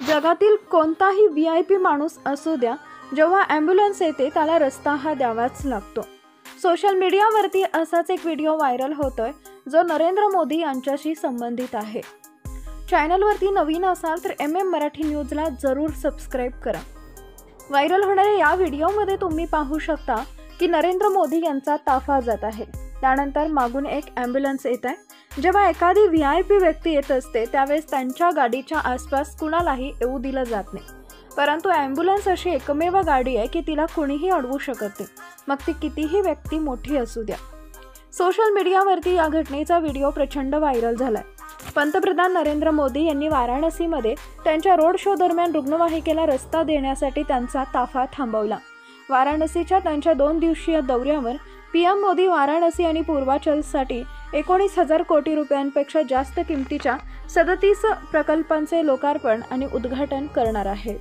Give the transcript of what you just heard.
जगातील कोणताही VIP माणूस असू द्या, जेव्हा ॲम्ब्युलन्स येते त्याला रस्ता हा द्यावाच लागतो। सोशल मीडियावरती असाच एक व्हिडिओ व्हायरल होतोय जो नरेंद्र मोदी यांच्याशी संबंधित आहे। चॅनलवरती नवीन असाल तर MM मराठी न्यूजला जरूर सबस्क्राईब करा। व्हायरल होणाऱ्या या व्हिडिओमध्ये तुम्ही पाहू शकता की नरेंद्र मोदी यांचा ताफा जात आहे। त्यानंतर मागून एक ॲम्ब्युलन्स येत आहे। जेव्हा एखादी VIP व्यक्ती येत असते त्यावेळेस त्यांच्या गाडीच्या आसपास कुणालाही येऊ दिलं जात नाही, परंतु ॲम्ब्युलन्स अशी एकमेव गाडी आहे की तिला कोणीही अडवू शकत नाही, मग ती कितीही व्यक्ती मोठी असू द्या। सोशल मीडियावरती या घटनेचा व्हिडिओ प्रचंड व्हायरल झालाय। पंतप्रधान नरेंद्र मोदी यांनी वाराणसीमध्ये त्यांच्या रोड शो दरम्यान रुग्णवाहिकेला रस्ता देण्यासाठी त्यांचा ताफा थांबवला। वाराणसीच्या त्यांच्या 2 दिवसीय दौऱ्यावर PM मोदी वाराणसी आणि पूर्वांचलसाठी 19,000 कोटी रुपयांपेक्षा जास्त किमतीच्या 37 प्रकल्पांचे लोकार्पण आणि उद्घाटन करणार आहेत।